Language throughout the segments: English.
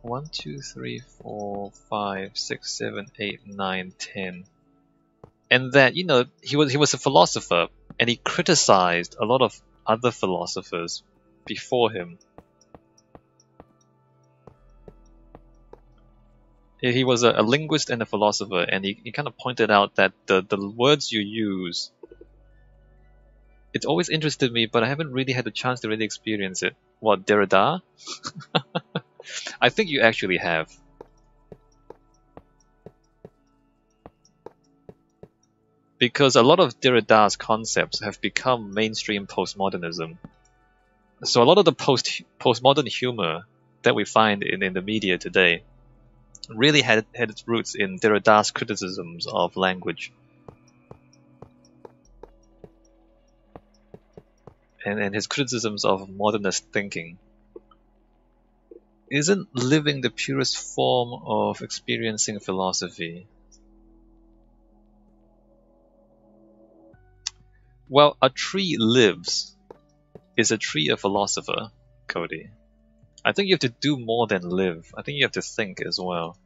1, 2, 3, 4, 5, 6, 7, 8, 9, 10. And that, you know, he was a philosopher, and he criticized a lot of other philosophers before him. He was a linguist and a philosopher, and he kind of pointed out that the words you use, it's always interested me, but I haven't really had the chance to really experience it. What, Derrida? I think you actually have. Because a lot of Derrida's concepts have become mainstream postmodernism. So a lot of the postmodern humor that we find in the media today really had its roots in Derrida's criticisms of language. And his criticisms of modernist thinking. Isn't living the purest form of experiencing philosophy? Well, a tree lives. Is a tree a philosopher, Cody? I think you have to do more than live. I think you have to think as well.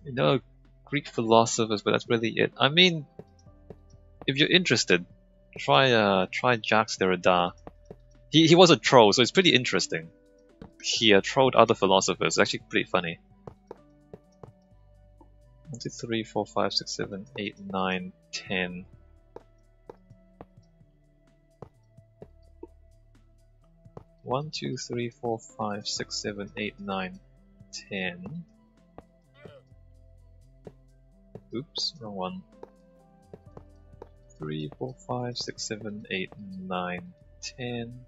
You know, Greek philosophers, but that's really it. I mean, if you're interested, try Jacques Derrida. He was a troll, so it's pretty interesting. He trolled other philosophers. It's actually pretty funny. 1, 2, 3, 4, 5, 6, 7, 8, 9, 10. One, 2, 3, 4, 5, 6, 7, 8, 9, 10. Oops, wrong one. 3, 4, 5, 6, 7, 8, 9, 10.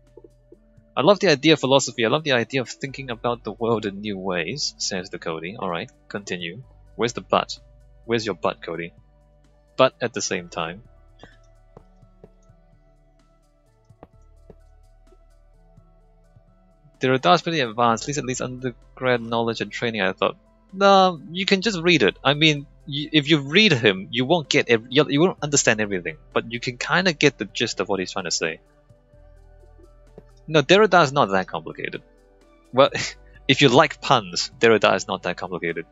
I love the idea of philosophy. I love the idea of thinking about the world in new ways, says the Cody. Alright, continue. Where's the but? Where's your but, Cody? But at the same time. Derrida's pretty advanced, at least undergrad knowledge and training, I thought. No, you can just read it. I mean, if you read him, you won't get you won't understand everything, but you can kind of get the gist of what he's trying to say. No, Derrida is not that complicated. Well, if you like puns, Derrida is not that complicated.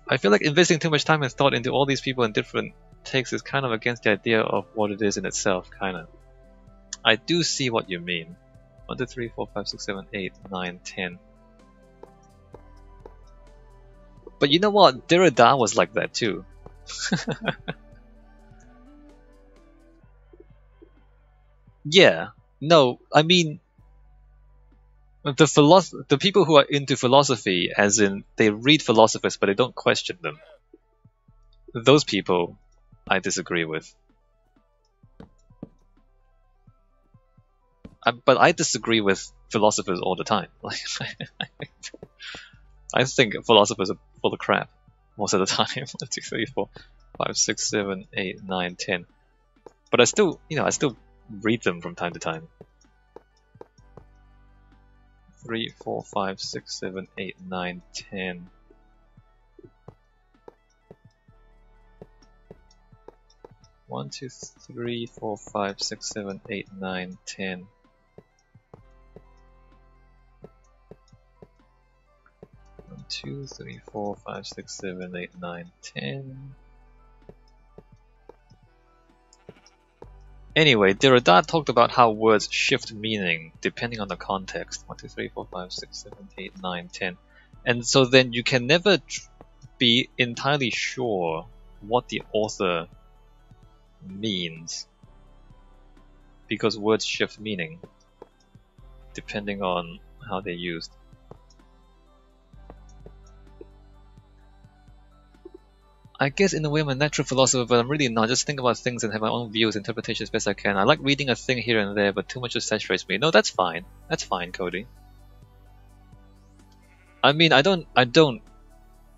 I feel like investing too much time and thought into all these people and different takes is kind of against the idea of what it is in itself, kind of. I do see what you mean. 1, 2, 3, 4, 5, 6, 7, 8, 9, 10. But you know what? Derrida was like that too. Yeah. No, I mean, the people who are into philosophy, as in they read philosophers but they don't question them. Those people, I disagree with. But I disagree with philosophers all the time. Like, I think philosophers are full of crap most of the time. 1, 2, 3, 4, 5, 6, 7, 8, 9, 10. But I still, I still read them from time to time. 3, 4, 5, 6, 7, 8, 9, 10. One, 2, 3, 4, 5, 6, 7, 8, 9, 10. 1, 2, 3, 4, 5, 6, 7, 8, 9, 10. Anyway, Derrida talked about how words shift meaning depending on the context. 1, 2, 3, 4, 5, 6, 7, 8, 9, 10. And so then you can never be entirely sure what the author means, because words shift meaning depending on how they're used. I guess in a way I'm a natural philosopher, but I'm really not. Just think about things and have my own views, interpretations best I can. I like reading a thing here and there, but too much just saturates me. No, that's fine. That's fine, Cody. I mean, I'm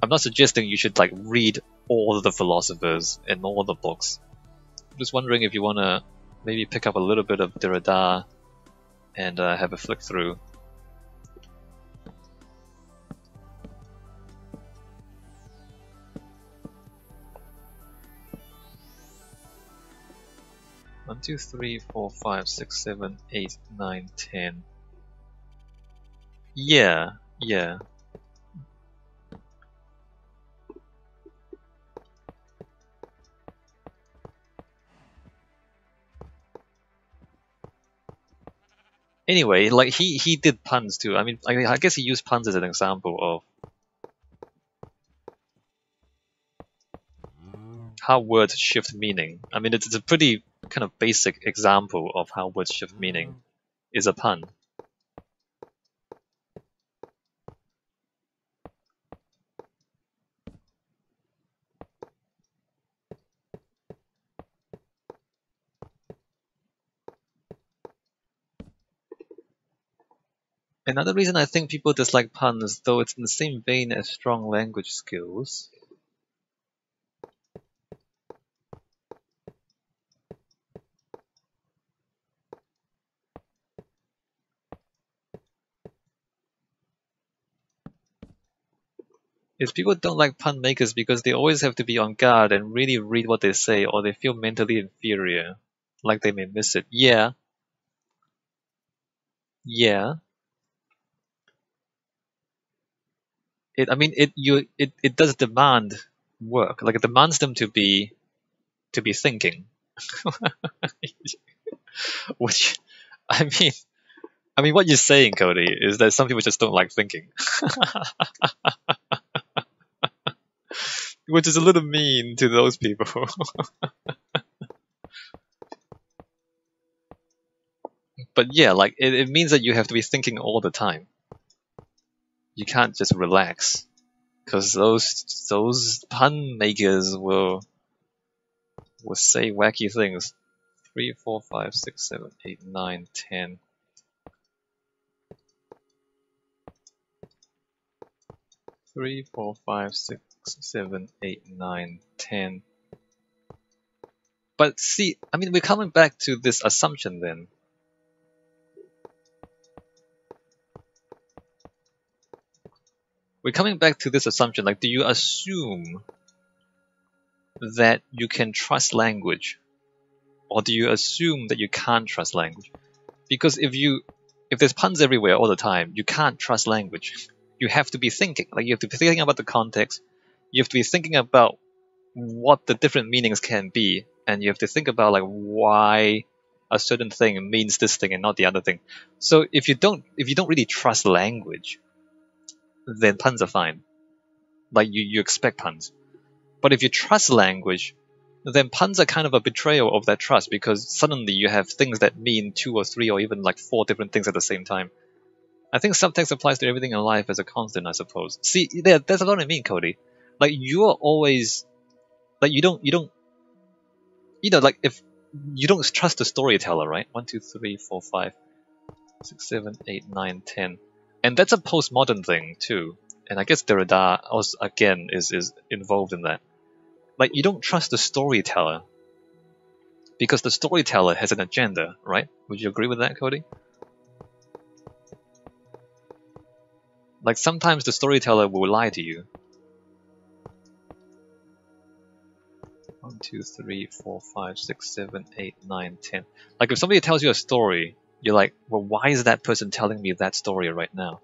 not suggesting you should like read all of the philosophers and all the books. I'm just wondering if you want to maybe pick up a little bit of Derrida and have a flick through. 2, 3, 4, 5, 6, 7, 8, 9, 10. Yeah, yeah. Anyway, like he did puns too. I mean, I guess he used puns as an example of how words shift meaning. I mean, it's a pretty kind of basic example of how words shift meaning is a pun. Another reason I think people dislike puns, though it's in the same vein as strong language skills, is people don't like pun makers because they always have to be on guard and really read what they say, or they feel mentally inferior, like they may miss it. Yeah, yeah. I mean, it does demand work. Like it demands them to be thinking, which I mean, what you're saying, Cody, is that some people just don't like thinking, which is a little mean to those people. But yeah, like it means that you have to be thinking all the time. You can't just relax, because those pun makers will say wacky things. 3, 4, 5, 6, 7, 8, 9, 10. 3, 4, 5, 6, 7, 8, 9, 10. But see, I mean, we're coming back to this assumption then. We're coming back to this assumption, like, do you assume that you can trust language? Or do you assume that you can't trust language? Because if there's puns everywhere all the time, you can't trust language. You have to be thinking. Like, you have to be thinking about the context. You have to be thinking about what the different meanings can be, and you have to think about like why a certain thing means this thing and not the other thing. So if you don't really trust language, then puns are fine. Like you expect puns. But if you trust language, then puns are kind of a betrayal of that trust, because suddenly you have things that mean 2 or 3 or even like 4 different things at the same time. I think subtext applies to everything in life as a constant, I suppose. See, that's what I mean, Cody. Like you are always like you don't like if you don't trust the storyteller, right? 1, 2, 3, 4, 5, 6, 7, 8, 9, 10, and that's a postmodern thing too. And I guess Derrida also again is involved in that. Like you don't trust the storyteller because the storyteller has an agenda, right? Would you agree with that, Cody? Like sometimes the storyteller will lie to you. 1, 2, 3, 4, 5, 6, 7, 8, 9, 10. Like if somebody tells you a story, you're like, well, why is that person telling me that story right now?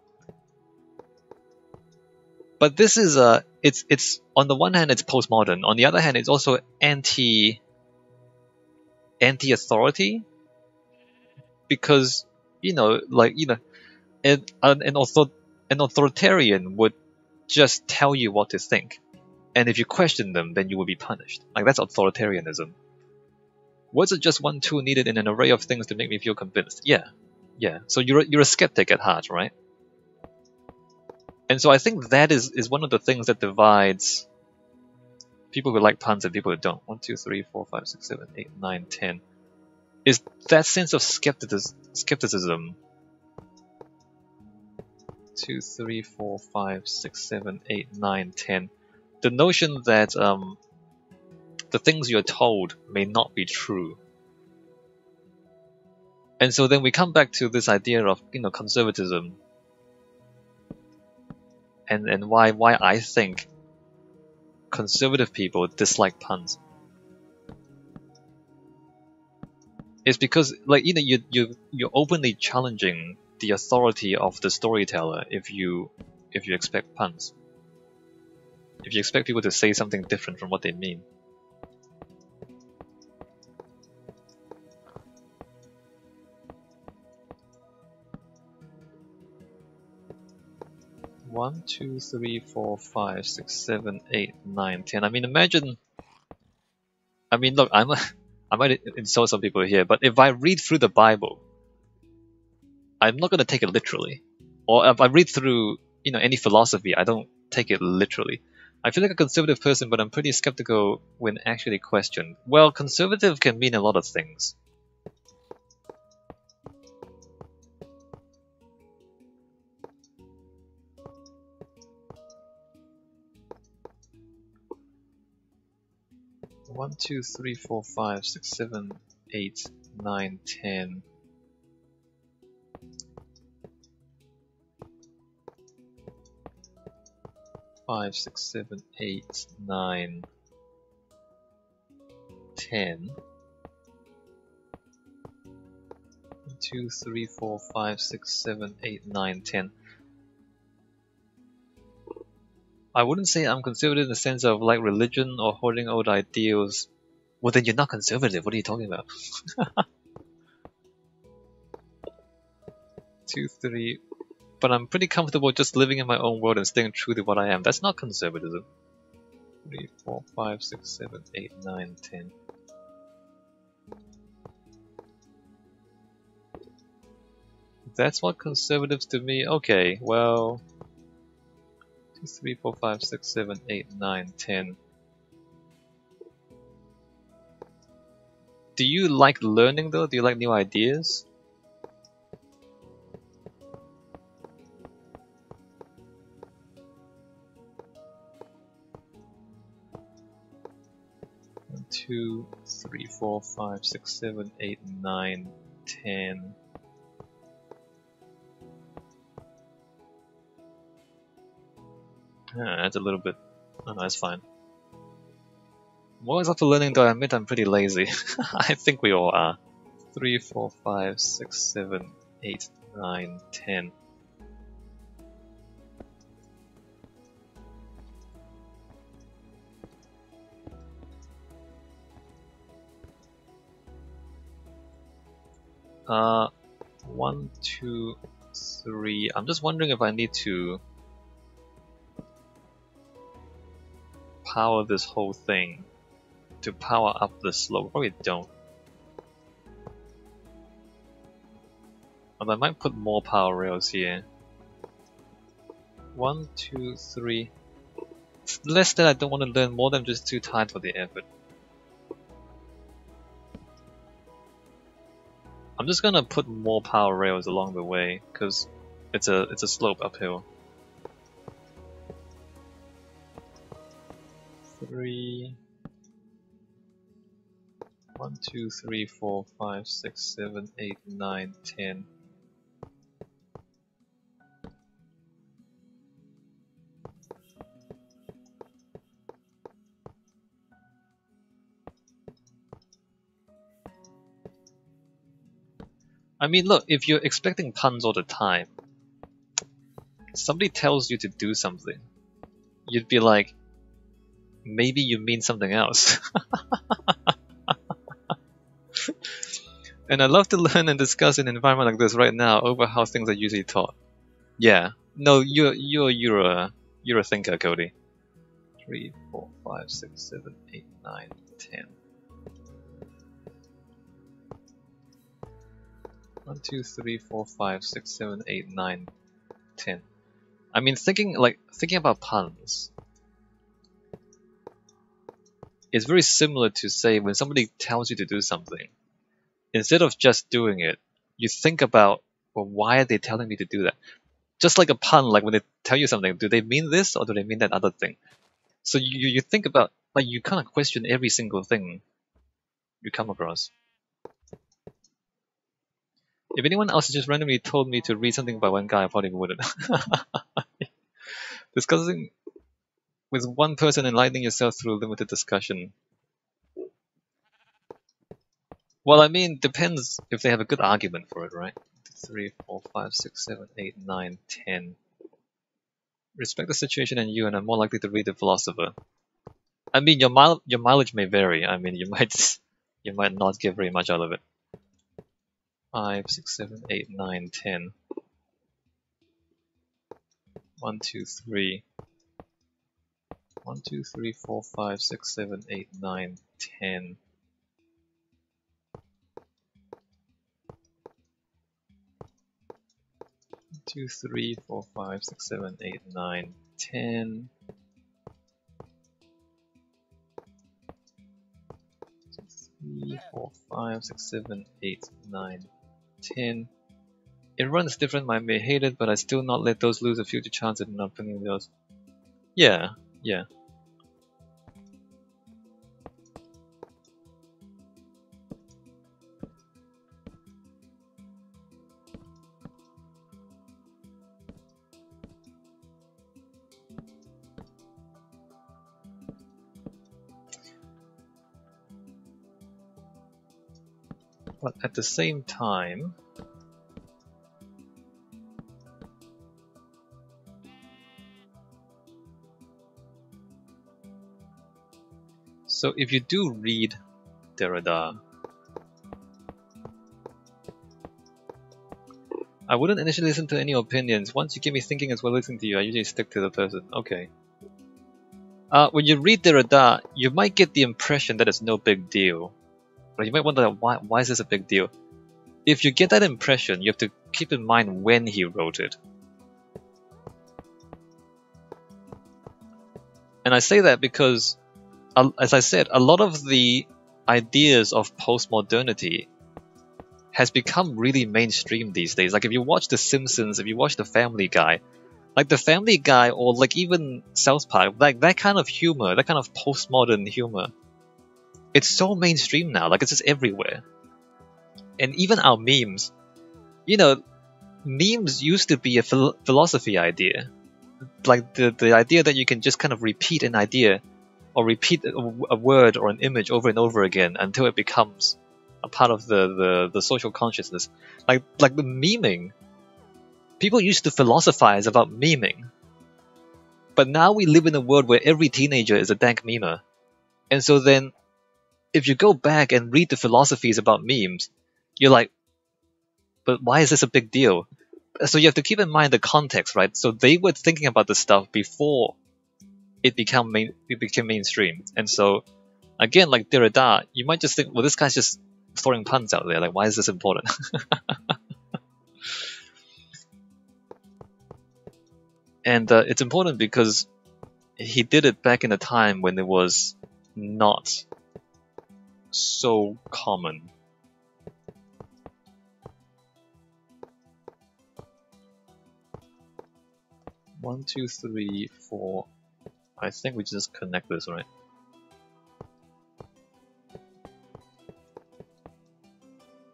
But this is it's on the one hand it's postmodern, on the other hand it's also anti-authority, because an authoritarian would just tell you what to think, and if you question them, then you will be punished. Like that's authoritarianism. Words are just one tool needed in an array of things to make me feel convinced. Yeah, yeah. So you're a skeptic at heart, right? And so I think that is one of the things that divides people who like puns and people who don't. 1, 2, 3, 4, 5, 6, 7, 8, 9, 10. Is that sense of skepticism. 2, 3, 4, 5, 6, 7, 8, 9, 10. The notion that the things you're told may not be true. And so then we come back to this idea of conservatism, and why I think conservative people dislike puns. It's because, like, you're openly challenging the authority of the storyteller if you expect puns. If you expect people to say something different from what they mean. One, two, three, four, five, six, seven, eight, nine, 10. I mean, imagine. I mean, look, I might insult some people here, but if I read through the Bible, I'm not gonna take it literally. Or if I read through, any philosophy, I don't take it literally. I feel like a conservative person, but I'm pretty skeptical when actually questioned. Well, conservative can mean a lot of things. One, two, three, four, five, six, seven, 8, 9, 10. Five, six, seven, 8, 9, 10. 2, 3, 4, 5, 6, 7, 8, 9, 10. I wouldn't say I'm conservative in the sense of like religion or holding old ideals. Well, then you're not conservative. What are you talking about? 2, 3. But I'm pretty comfortable just living in my own world and staying true to what I am. That's not conservatism. 3, 4, 5, 6, 7, 8, 9, 10. That's what conservatives to me. Okay, well, 2, 3, 4, 5, 6, 7, 8, 9, 10. Do you like learning though? Do you like new ideas? One, 2, 3, 4, 5, 6, 7, 8, 9, 10. That's a little bit. Oh no, that's fine. I'm always up for learning, though I admit I'm pretty lazy. I think we all are. 3, 4, 5, 6, 7, 8, 9, 10. Uh, 1, 2, 3. I'm just wondering if I need to power this whole thing to power up the slope. Probably don't. But I might put more power rails here. 1, 2, 3. It's less that I don't want to learn, more than I'm just too tired for the effort. I'm just gonna put more power rails along the way because it's a slope uphill. 3. 1, 2, 3, 4, 5, 6, 7, 8, 9, 10. I mean, look, if you're expecting puns all the time, somebody tells you to do something, you'd be like, maybe you mean something else. And I love to learn and discuss in an environment like this right now over how things are usually taught. Yeah, no, you're a thinker, Cody. 3, 4, 5, 6, 7, 8, 9, 10. 1, 2, 3, 4, 5, 6, 7, 8, 9, 10. I mean, thinking about puns is very similar to, say, when somebody tells you to do something, instead of just doing it, you think about, well, why are they telling me to do that? Just like a pun, like when they tell you something, do they mean this or do they mean that other thing? So you think about, like, you kind of question every single thing you come across. If anyone else just randomly told me to read something by one guy, I probably wouldn't. Discussing with one person, enlightening yourself through limited discussion. Well, I mean, depends if they have a good argument for it, right? 3, 4, 5, 6, 7, 8, 9, 10. Respect the situation and you, and I'm more likely to read the philosopher. I mean, your mileage may vary. I mean, you might not get very much out of it. 5, 6, 7, 8, 9, 10. 1, 2, 3. 1, 2, 3, 4, 5, 6, 7, 8, 9, 10. 2, 3, 4, 5, 6, 7, 8, 9, 10. 3, 4, 5, 6, 7, 8, 9, 10. It runs different, I may hate it, but I still not let those lose a future chance at not putting those. Yeah, yeah. But at the same time, so if you do read Derrida, I wouldn't initially listen to any opinions. Once you get me thinking as well listening to you, I usually stick to the person. Okay. When you read Derrida, you might get the impression that it's no big deal. But you might wonder, why is this a big deal? If you get that impression, you have to keep in mind when he wrote it. And I say that because, as I said, a lot of the ideas of postmodernity has become really mainstream these days. Like if you watch The Simpsons, if you watch The Family Guy, like The Family Guy or like even South Park, like that kind of humor, that kind of postmodern humor, it's so mainstream now, like it's just everywhere. And even our memes, you know, memes used to be a philosophy idea. Like the idea that you can just kind of repeat an idea or repeat a word or an image over and over again until it becomes a part of the social consciousness. Like the memeing. People used to philosophize about memeing. But now we live in a world where every teenager is a dank memer. And so then, if you go back and read the philosophies about memes, you're like, but why is this a big deal? So you have to keep in mind the context, right? So they were thinking about this stuff before it became mainstream. And so, again, like Derrida, you might just think, well, this guy's just throwing puns out there. Like, why is this important? And it's important because he did it back in a time when it was not so common. One, two, three, four. I think we just connect this, right?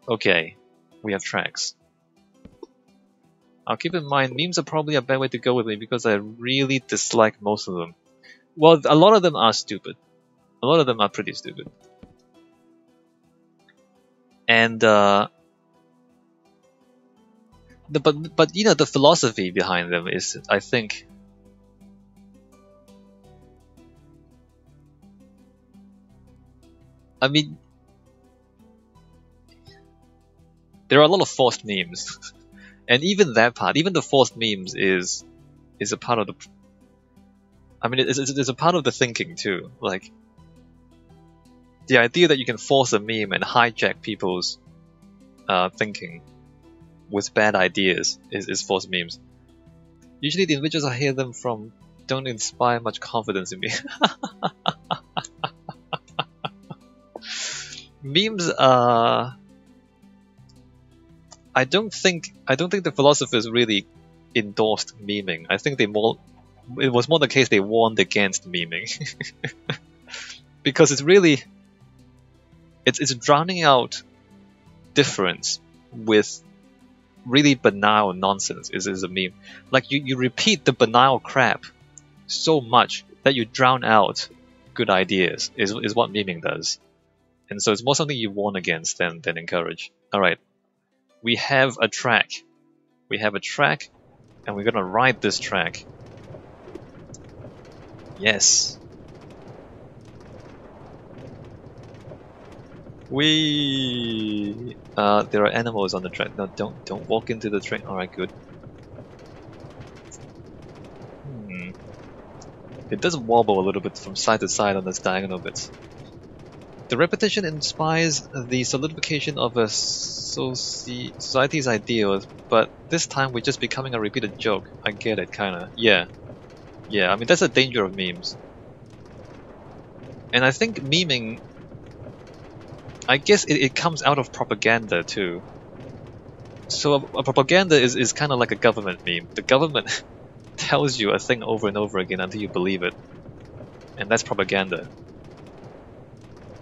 Okay, we have tracks. I'll keep in mind, memes are probably a bad way to go with me because I really dislike most of them. Well, a lot of them are stupid. A lot of them are pretty stupid. And but you know, the philosophy behind them is, I think, I mean, there are a lot of forced memes. And even that part, even the forced memes is a part of the, I mean, it's a part of the thinking too. Like, the idea that you can force a meme and hijack people's thinking with bad ideas is forced memes. Usually the individuals I hear them from don't inspire much confidence in me. Memes are... I don't think the philosophers really endorsed memeing. I think it was more the case they warned against memeing. Because it's really... It's drowning out difference with really banal nonsense is a meme. Like you repeat the banal crap so much that you drown out good ideas is what memeing does. And so it's more something you warn against than encourage. Alright, we have a track. We have a track, and we're gonna ride this track. Yes. There are animals on the track. No, don't walk into the train. Alright, good. It does wobble a little bit from side to side on this diagonal bits. The repetition inspires the solidification of a society's ideals, but this time we're just becoming a repeated joke. I get it, kinda. Yeah. Yeah, I mean, that's the danger of memes. And I think memeing, I guess it comes out of propaganda too. So a propaganda is kind of like a government meme. The government tells you a thing over and over again until you believe it. And that's propaganda.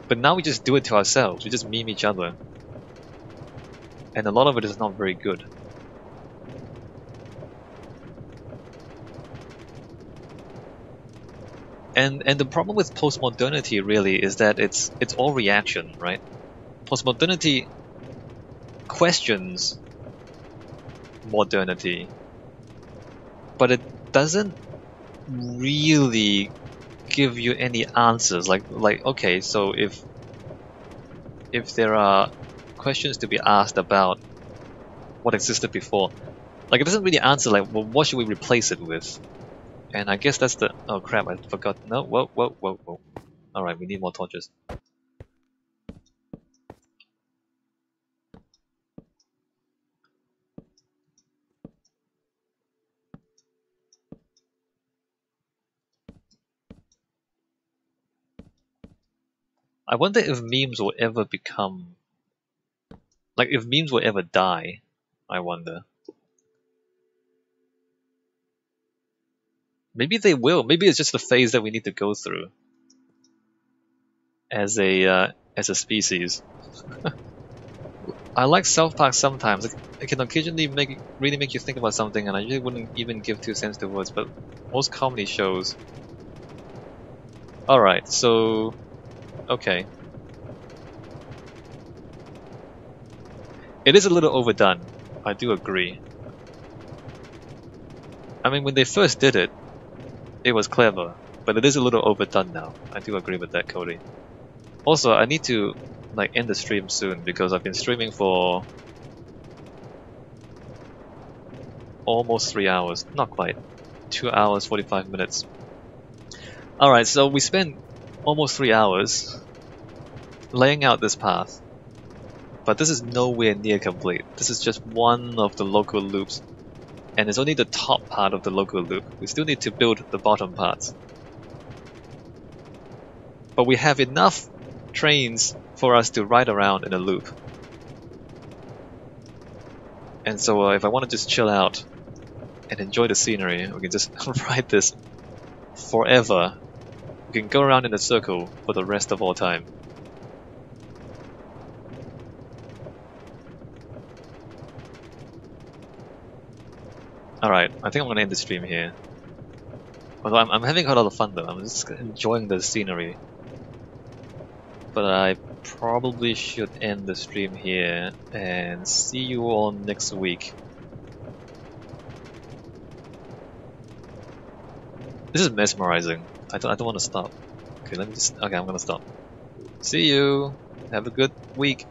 But now we just do it to ourselves. We just meme each other. And a lot of it is not very good. And the problem with postmodernity really is that it's all reaction, right? Postmodernity questions modernity, but it doesn't really give you any answers. Like okay, so if there are questions to be asked about what existed before, like it doesn't really answer like, well, what should we replace it with? And I guess that's the... oh crap, I forgot. No, whoa. Alright, we need more torches. I wonder if memes will ever become... like, if memes will ever die, I wonder. Maybe they will. Maybe it's just the phase that we need to go through as a species. I like South Park sometimes. It can occasionally really make you think about something, and I usually wouldn't even give 2 cents to words, but most comedy shows... Alright, so... okay. It is a little overdone. I do agree. I mean, when they first did it, it was clever, but it is a little overdone now. I do agree with that, Cody. Also, I need to like end the stream soon because I've been streaming for almost 3 hours. Not quite. 2 hours, 45 minutes. Alright, so we spent almost 3 hours laying out this path. But this is nowhere near complete. This is just one of the local loops. And it's only the top part of the local loop. We still need to build the bottom parts. But we have enough trains for us to ride around in a loop. And so if I want to just chill out and enjoy the scenery, we can just ride this forever. We can go around in a circle for the rest of all time. Alright, I think I'm gonna end the stream here. Although I'm having a lot of fun though, I'm just enjoying the scenery. But I probably should end the stream here and see you all next week. This is mesmerizing. I don't want to stop. Okay, I'm gonna stop. See you! Have a good week!